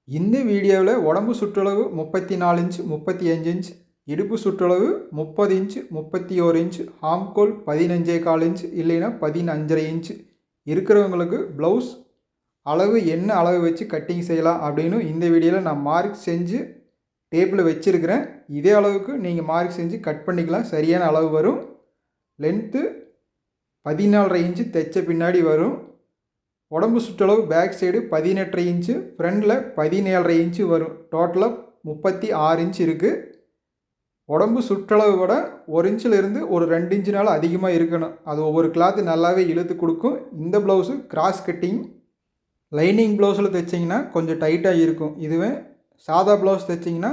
இந்த வீடியோவில் உடம்பு சுற்றளவு 34 இன்ச் 35 இன்ச், இடுப்பு சுற்றளவு 30 இன்ச் 31 இன்ச், ஆம்கோல் 15.25 இன்ச் இல்லைன்னா 15.5 இன்ச் இருக்கிறவங்களுக்கு ப்ளவுஸ் அளவு என்ன அளவு வச்சு கட்டிங் செய்யலாம் அப்படின்னு இந்த வீடியோவில் நான் மார்க் செஞ்சு டேப்பில் வச்சுருக்கிறேன். இதே அளவுக்கு நீங்கள் மார்க் செஞ்சு கட் பண்ணிக்கலாம், சரியான அளவு வரும். லென்த்து 14.5 இன்ச்சு தைச்ச பின்னாடி வரும். உடம்பு சுற்றளவு பேக் சைடு 18.5 இன்ச்சு, ஃப்ரண்டில் 17.5 இன்ச்சு வரும். டோட்டலாக 36 இன்ச் இருக்குது. உடம்பு சுற்றளவு விட 1 இன்ச்சிலிருந்து ஒரு 2 இன்ச்சுனால அதிகமாக இருக்கணும். அது ஒவ்வொரு கிளாத்து நல்லாவே இழுத்து கொடுக்கும். இந்த ப்ளவுஸு கிராஸ் கட்டிங். லைனிங் ப்ளவுஸில் தைச்சிங்கன்னா கொஞ்சம் டைட்டாக இருக்கும். இதுவே சாதா ப்ளவுஸ் தைச்சிங்கன்னா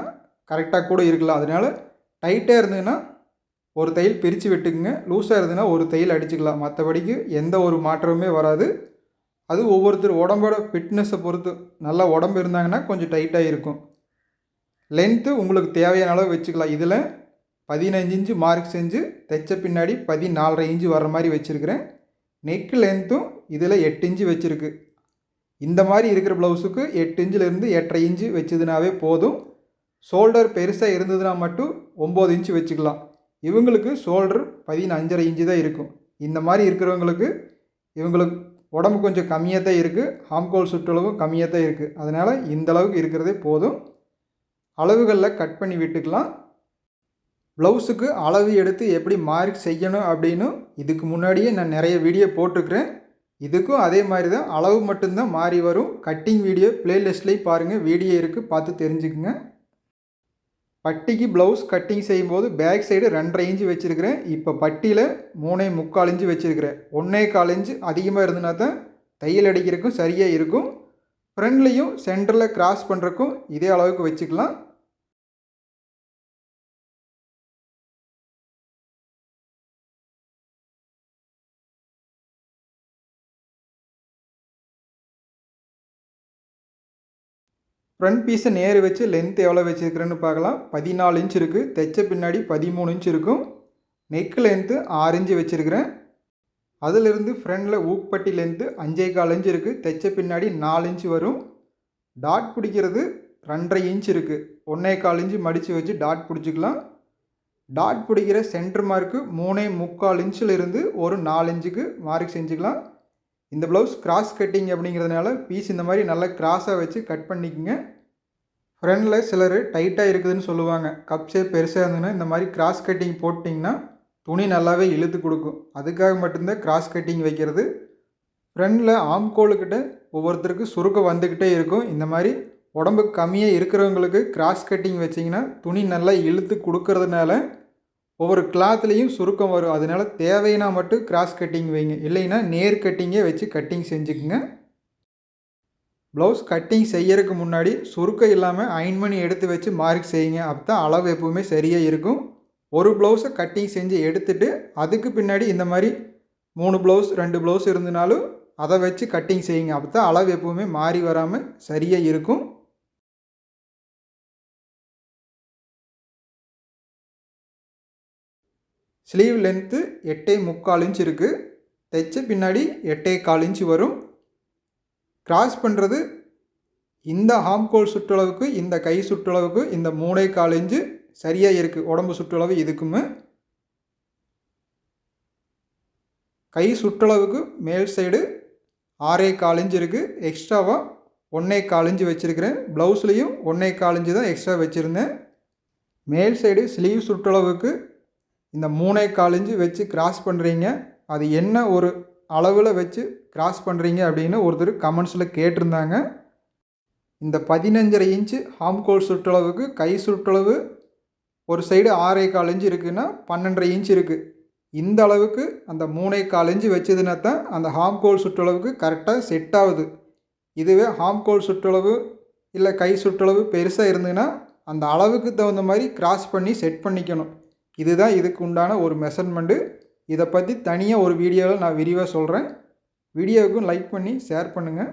கரெக்டாக கூட இருக்கலாம். அதனால் டைட்டாக இருந்ததுன்னா ஒரு தையல் பிரித்து விட்டுக்குங்க, லூஸாக இருந்ததுன்னா ஒரு தையல் அடிச்சுக்கலாம். மற்றபடிக்கு எந்த ஒரு மாற்றமுமே வராது. அது ஒவ்வொருத்தர் உடம்போட ஃபிட்னஸை பொறுத்து. நல்லா உடம்பு இருந்தாங்கன்னா கொஞ்சம் டைட்டாக இருக்கும். லென்த்து உங்களுக்கு தேவையான அளவு வச்சுக்கலாம். இதில் 15 இன்ச்சு மார்க் செஞ்சு தைச்ச பின்னாடி 14.5 இன்ச்சு வர்ற மாதிரி வச்சுருக்கிறேன். நெக் லென்த்தும் இதில் 8 இன்ச்சு வச்சுருக்கு. இந்த மாதிரி இருக்கிற ப்ளவுஸுக்கு 8 இன்ச்சிலேருந்து 8.5 இன்ச்சு வச்சதுனாவே போதும். ஷோல்டர் பெருசாக இருந்ததுன்னா மட்டும் 9 இன்ச்சு வச்சுக்கலாம். இவங்களுக்கு ஷோல்டர் 15.5 இன்ச்சு தான் இருக்கும். இந்த மாதிரி இருக்கிறவங்களுக்கு இவங்களுக்கு உடம்பு கொஞ்சம் கம்மியாக தான் இருக்குது, ஆம்கோல் சுற்றளவும் கம்மியாக தான் இருக்குது. அதனால் இந்த அளவுக்கு இருக்கிறதே போதும். அளவுகளில் கட் பண்ணி விட்டுக்கலாம். ப்ளவுஸுக்கு அளவு எடுத்து எப்படி மார்க் செய்யணும் அப்படின்னு இதுக்கு முன்னாடியே நான் நிறைய வீடியோ போட்டிருக்கிறேன். இதுக்கும் அதே மாதிரி தான், அளவு மட்டும்தான் மாறி வரும். கட்டிங் வீடியோ ப்ளேலிஸ்ட்லேயும் பாருங்கள், வீடியோ இருக்குது, பார்த்து தெரிஞ்சுக்குங்க. பட்டிக்கு ப்ளவுஸ் கட்டிங் செய்யும்போது பேக் சைடு 2.5 இன்ச்சு வச்சுருக்கிறேன். இப்போ பட்டியில் 3.25 இன்ச்சு வச்சுருக்கிறேன். 1.25 இன்ச்சு அதிகமாக இருந்ததுனா தான் தையல் அடிக்கிறதுக்கும் சரியாக இருக்கும். ஃப்ரண்ட்லேயும் சென்டரில் கிராஸ் பண்ணுறக்கும் இதே அளவுக்கு வச்சுக்கலாம். ஃப்ரண்ட் பீஸை நேர் வச்சு லென்த் எவ்வளோ வச்சுருக்கிறேன்னு பார்க்கலாம். 14 இன்ச் இருக்குது. தைச்ச பின்னாடி 13 இன்ச் இருக்கும். நெக் லென்த்து 6 இன்ச்சு வச்சுருக்கிறேன். அதிலிருந்து ஃப்ரண்டில் ஊக்பட்டி லென்த்து 5.25 இன்ச் இருக்குது. தைச்ச பின்னாடி 4 இன்ச்சு வரும். டாட் பிடிக்கிறது 2.5 இன்ச் இருக்குது. 1.25 இன்ச்சு மடித்து வச்சு டாட் பிடிச்சிக்கலாம். டாட் பிடிக்கிற சென்டர் மார்க்கு 3.25 இன்ச்சிலிருந்து ஒரு 4 இன்ச்சுக்கு மார்க் செஞ்சுக்கலாம். இந்த ப்ளவுஸ் கிராஸ் கட்டிங் அப்படிங்கிறதுனால பீஸ் இந்த மாதிரி நல்லா கிராஸாக வச்சு கட் பண்ணிக்கோங்க. ஃப்ரண்டில் சிலர் டைட்டாக இருக்குதுன்னு சொல்லுவாங்க. கப் ஷேப் பெருசாக இருந்ததுன்னா இந்த மாதிரி கிராஸ் கட்டிங் போட்டிங்கன்னா துணி நல்லாவே இழுத்து கொடுக்கும். அதுக்காக மட்டும்தான் கிராஸ் கட்டிங் வைக்கிறது. ஃப்ரண்டில் ஆம்கோலுக்கிட்ட ஒவ்வொருத்தருக்கு சுருக்கம் வந்துக்கிட்டே இருக்கும். இந்த மாதிரி உடம்பு கம்மியாக இருக்கிறவங்களுக்கு கிராஸ் கட்டிங் வச்சிங்கன்னா துணி நல்லா இழுத்து கொடுக்கறதுனால ஒவ்வொரு கிளாத்லேயும் சுருக்கம் வரும். அதனால் தேவைன்னா மட்டும் கிராஸ் கட்டிங் வைங்க, இல்லைன்னா நேர் கட்டிங்கே வச்சு கட்டிங் செஞ்சுக்குங்க. ப்ளவுஸ் கட்டிங் செய்யறதுக்கு முன்னாடி சுருக்கம் இல்லாமல் அயன் பண்ணி எடுத்து வச்சு மார்க் செய்யுங்க. அப்போ தான் அளவு எப்போவுமே சரியாக இருக்கும். ஒரு ப்ளவுஸை கட்டிங் செஞ்சு எடுத்துகிட்டு அதுக்கு பின்னாடி இந்த மாதிரி 3 ப்ளவுஸ் 2 ப்ளவுஸ் இருந்தனாலும் அதை வச்சு கட்டிங் செய்யுங்க. அப்போ தான் அளவு எப்போவுமே மாறி வராமல் சரியாக இருக்கும். ஸ்லீவ் லென்த்து 8.25 இன்ச் இருக்குது. தைச்ச பின்னாடி 8.25 இன்ச் வரும். கிராஸ் பண்ணுறது இந்த ஆம்கோல் சுற்றளவுக்கு இந்த கை சுற்றளவுக்கு இந்த 3.25 இன்ச்சு சரியாக இருக்குது. உடம்பு சுற்றளவு இதுக்குமே கை சுற்றளவுக்கு மேல் சைடு 6.25 இன்ச்சு இருக்குது. எக்ஸ்ட்ராவாக 1.25 இன்ச்சு வச்சுருக்கிறேன். ப்ளவுஸ்லேயும் 1.25 இன்ச்சு தான் எக்ஸ்ட்ரா வச்சுருந்தேன். மேல் சைடு ஸ்லீவ் சுற்றளவுக்கு இந்த 3.25 இன்ச்சு வச்சு கிராஸ் பண்ணுறீங்க. அது என்ன ஒரு அளவில் வச்சு கிராஸ் பண்ணுறீங்க அப்படின்னு ஒருத்தர் கமெண்ட்ஸில் கேட்டிருந்தாங்க. இந்த 15.5 இன்ச்சு ஆம்கோல் சுற்றளவுக்கு கை சுற்றளவு ஒரு சைடு 6.25 இன்ச்சு இருக்குதுன்னா 12.5 இன்ச் இருக்குது. இந்த அளவுக்கு அந்த 3.25 இன்ச்சு வச்சதுன்னா தான் அந்த ஆம்கோல் சுற்றளவுக்கு கரெக்டாக செட் ஆகுது. இதுவே ஆம்கோல் சுற்றளவு இல்லை கை சுற்றளவு பெருசாக இருந்ததுன்னா அந்த அளவுக்கு தகுந்த மாதிரி கிராஸ் பண்ணி செட் பண்ணிக்கணும். இதுதான் இதுக்கு உண்டான ஒரு மெஷர்மெண்ட்டு. இதை பற்றி தனியாக ஒரு வீடியோவில் நான் விரிவாக சொல்கிறேன். வீடியோவுக்கும் லைக் பண்ணி ஷேர் பண்ணுங்கள்.